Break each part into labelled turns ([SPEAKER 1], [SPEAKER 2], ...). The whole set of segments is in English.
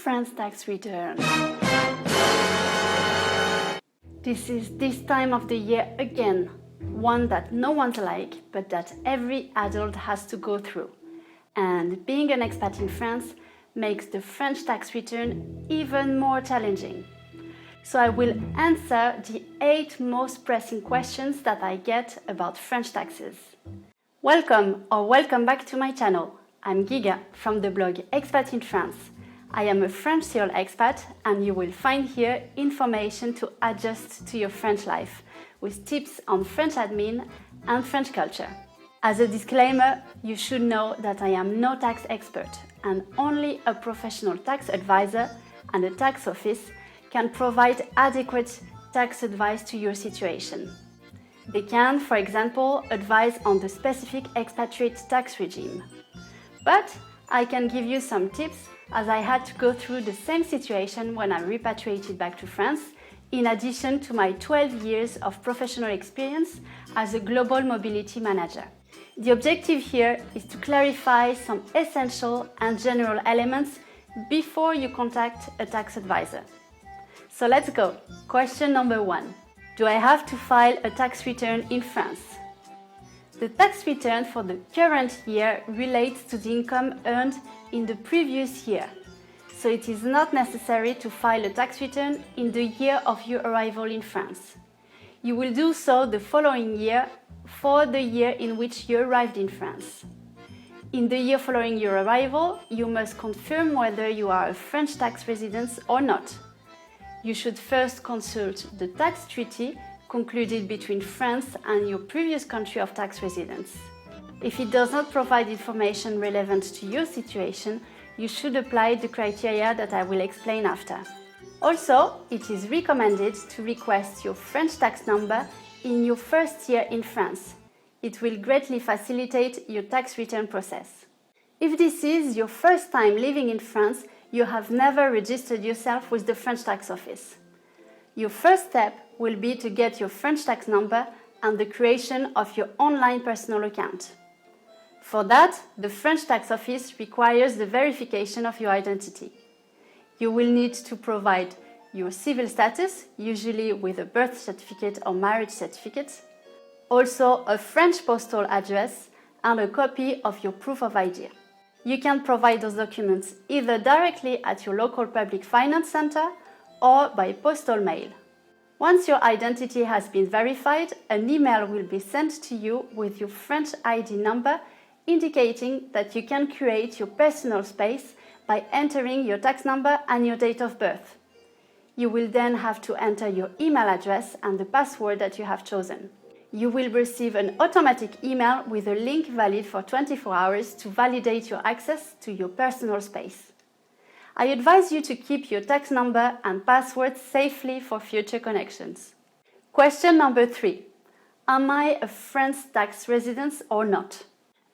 [SPEAKER 1] France tax return. This is this time of the year again, one that no one's like, but that every adult has to go through. And being an expat in France makes the French tax return even more challenging. So I will answer the 8 most pressing questions that I get about French taxes. Welcome back to my channel. I'm Giga from the blog Expat in France. I am a French serial expat and you will find here information to adjust to your French life with tips on French admin and French culture. As a disclaimer, you should know that I am no tax expert and only a professional tax advisor and a tax office can provide adequate tax advice to your situation. They can, for example, advise on the specific expatriate tax regime. But I can give you some tips as I had to go through the same situation when I repatriated back to France, in addition to my 12 years of professional experience as a global mobility manager. The objective here is to clarify some essential and general elements before you contact a tax advisor. So let's go. Question number 1. Do I have to file a tax return in France? The tax return for the current year relates to the income earned in the previous year. So it is not necessary to file a tax return in the year of your arrival in France. You will do so the following year for the year in which you arrived in France. In the year following your arrival, you must confirm whether you are a French tax resident or not. You should first consult the tax treaty concluded between France and your previous country of tax residence. If it does not provide information relevant to your situation, you should apply the criteria that I will explain after. Also, it is recommended to request your French tax number in your first year in France. It will greatly facilitate your tax return process. If this is your first time living in France, you have never registered yourself with the French tax office. Your first step will be to get your French tax number and the creation of your online personal account. For that, the French tax office requires the verification of your identity. You will need to provide your civil status, usually with a birth certificate or marriage certificate, also a French postal address and a copy of your proof of ID. You can provide those documents either directly at your local public finance center or by postal mail. Once your identity has been verified, an email will be sent to you with your French ID number indicating that you can create your personal space by entering your tax number and your date of birth. You will then have to enter your email address and the password that you have chosen. You will receive an automatic email with a link valid for 24 hours to validate your access to your personal space. I advise you to keep your tax number and password safely for future connections. Question number 3. Am I a French tax resident or not?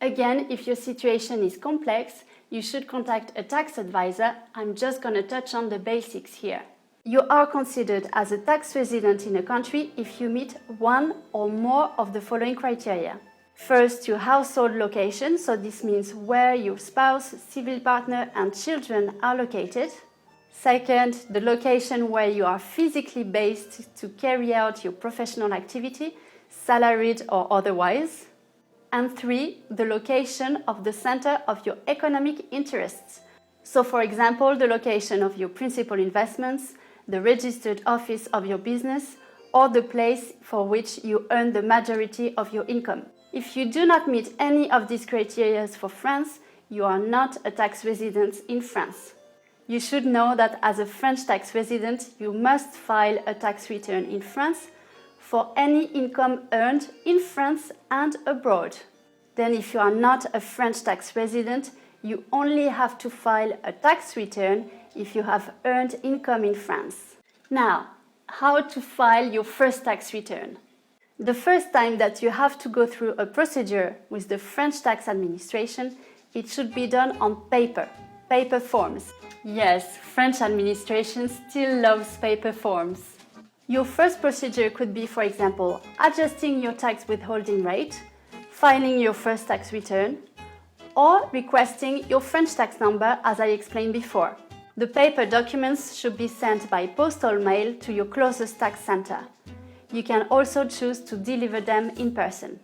[SPEAKER 1] Again, if your situation is complex, you should contact a tax advisor. I'm just going to touch on the basics here. You are considered as a tax resident in a country if you meet one or more of the following criteria. First, your household location, so this means where your spouse, civil partner and children are located. Second, the location where you are physically based to carry out your professional activity, salaried or otherwise. And 3, the location of the center of your economic interests. So for example, the location of your principal investments, the registered office of your business, or the place for which you earn the majority of your income. If you do not meet any of these criteria for France, you are not a tax resident in France. You should know that as a French tax resident, you must file a tax return in France for any income earned in France and abroad. Then if you are not a French tax resident, you only have to file a tax return if you have earned income in France. Now, how to file your first tax return? The first time that you have to go through a procedure with the French tax administration, it should be done on paper forms. Yes, French administration still loves paper forms. Your first procedure could be, for example, adjusting your tax withholding rate, filing your first tax return, or requesting your French tax number as I explained before. The paper documents should be sent by postal mail to your closest tax center. You can also choose to deliver them in person.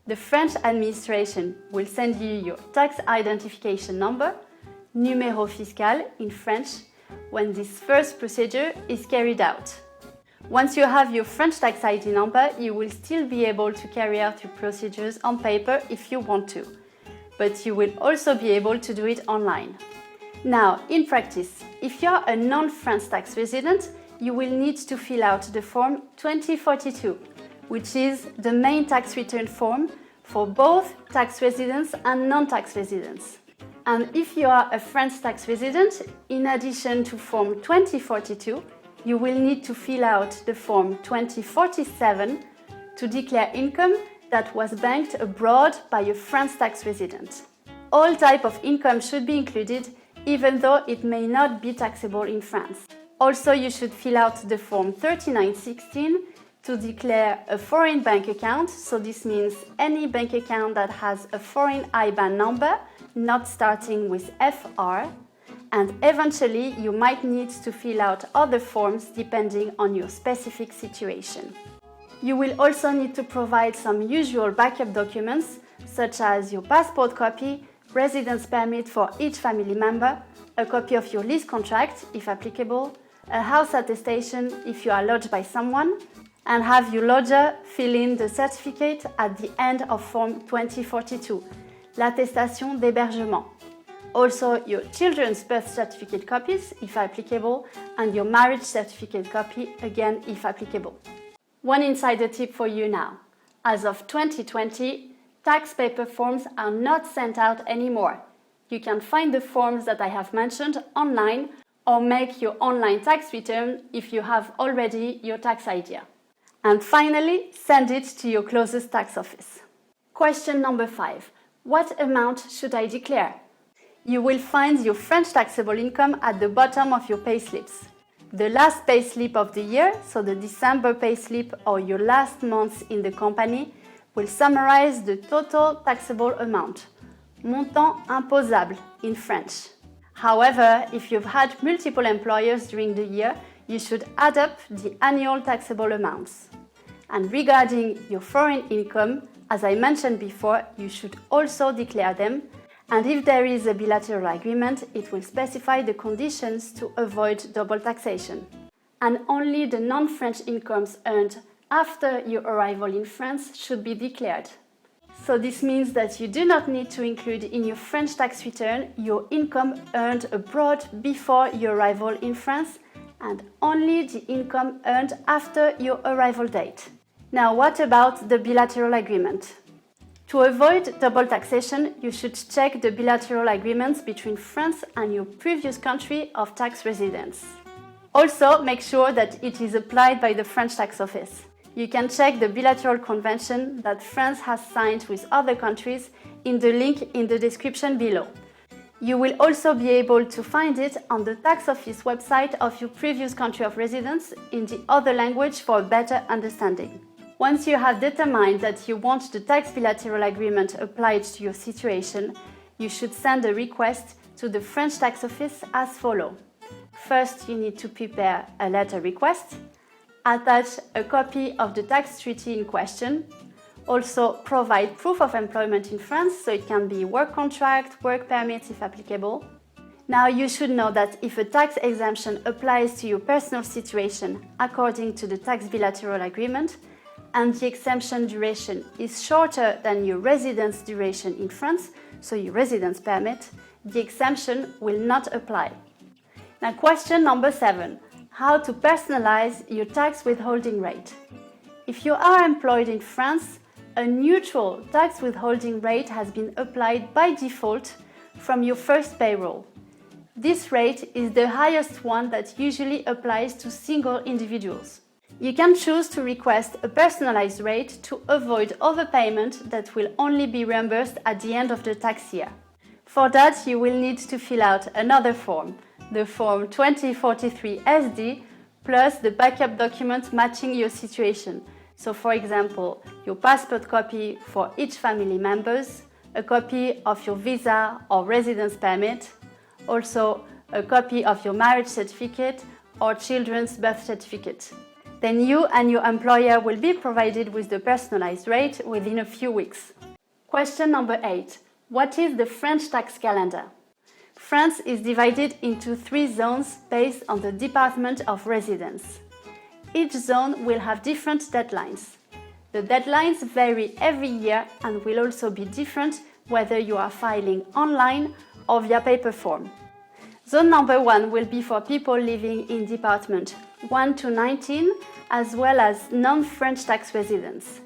[SPEAKER 1] The French administration will send you your tax identification number, numéro fiscal in French, when this first procedure is carried out. Once you have your French tax ID number, you will still be able to carry out your procedures on paper if you want to, but you will also be able to do it online. Now, in practice, if you are a non-France tax resident, you will need to fill out the form 2042, which is the main tax return form for both tax residents and non-tax residents. And if you are a French tax resident, in addition to form 2042, you will need to fill out the form 2047 to declare income that was banked abroad by a France tax resident. All type of income should be included, even though it may not be taxable in France. Also, you should fill out the form 3916 to declare a foreign bank account, so this means any bank account that has a foreign IBAN number, not starting with FR, and eventually you might need to fill out other forms depending on your specific situation. You will also need to provide some usual backup documents, such as your passport copy, residence permit for each family member, a copy of your lease contract, if applicable, a house attestation if you are lodged by someone, and have your lodger fill in the certificate at the end of Form 2042, l'attestation d'hébergement. Also, your children's birth certificate copies, if applicable, and your marriage certificate copy, again, if applicable. One insider tip for you now. As of 2020, tax paper forms are not sent out anymore. You can find the forms that I have mentioned online or make your online tax return if you have already your tax idea. And finally, send it to your closest tax office. Question number 5. What amount should I declare? You will find your French taxable income at the bottom of your payslips. The last payslip of the year, so the December payslip or your last month in the company, will summarize the total taxable amount, montant imposable in French. However, if you've had multiple employers during the year, you should add up the annual taxable amounts. And regarding your foreign income, as I mentioned before, you should also declare them. And if there is a bilateral agreement, it will specify the conditions to avoid double taxation. And only the non-French incomes earned after your arrival in France should be declared. So this means that you do not need to include in your French tax return your income earned abroad before your arrival in France, and only the income earned after your arrival date. Now, what about the bilateral agreement? To avoid double taxation, you should check the bilateral agreements between France and your previous country of tax residence. Also, make sure that it is applied by the French tax office. You can check the bilateral convention that France has signed with other countries in the link in the description below. You will also be able to find it on the tax office website of your previous country of residence in the other language for a better understanding. Once you have determined that you want the tax bilateral agreement applied to your situation, you should send a request to the French tax office as follows. First, you need to prepare a letter request, attach a copy of the tax treaty in question, also provide proof of employment in France, so it can be work contract, work permit if applicable. Now you should know that if a tax exemption applies to your personal situation according to the tax bilateral agreement, and the exemption duration is shorter than your residence duration in France, so your residence permit, the exemption will not apply. Now, question number 7. How to personalize your tax withholding rate. If you are employed in France, a neutral tax withholding rate has been applied by default from your first payroll. This rate is the highest one that usually applies to single individuals. You can choose to request a personalized rate to avoid overpayment that will only be reimbursed at the end of the tax year. For that, you will need to fill out another form, the Form 2043 SD, plus the backup document matching your situation. So, for example, your passport copy for each family members, a copy of your visa or residence permit, also a copy of your marriage certificate or children's birth certificate. Then you and your employer will be provided with the personalized rate within a few weeks. Question number 8. What is the French tax calendar? France is divided into 3 zones based on the department of residence. Each zone will have different deadlines. The deadlines vary every year and will also be different whether you are filing online or via paper form. Zone number 1 will be for people living in department 1 to 19 as well as non-French tax residents.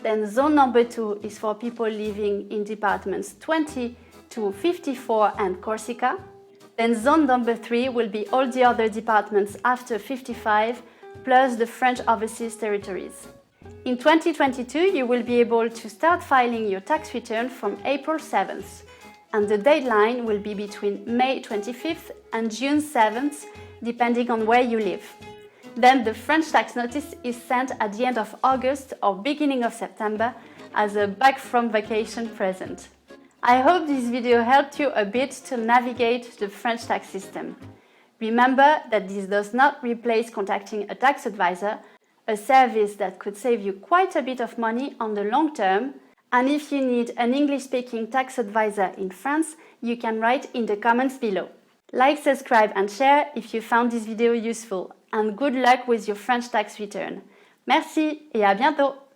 [SPEAKER 1] Then zone number 2 is for people living in departments 20 to 54 and Corsica. Then zone number 3 will be all the other departments after 55 plus the French overseas territories. In 2022, you will be able to start filing your tax return from April 7th, and the deadline will be between May 25th and June 7th, depending on where you live. Then the French tax notice is sent at the end of August or beginning of September as a back from vacation present. I hope this video helped you a bit to navigate the French tax system. Remember that this does not replace contacting a tax advisor, a service that could save you quite a bit of money on the long term. And if you need an English-speaking tax advisor in France, you can write in the comments below. Like, subscribe and share if you found this video useful. And good luck with your French tax return. Merci et à bientôt!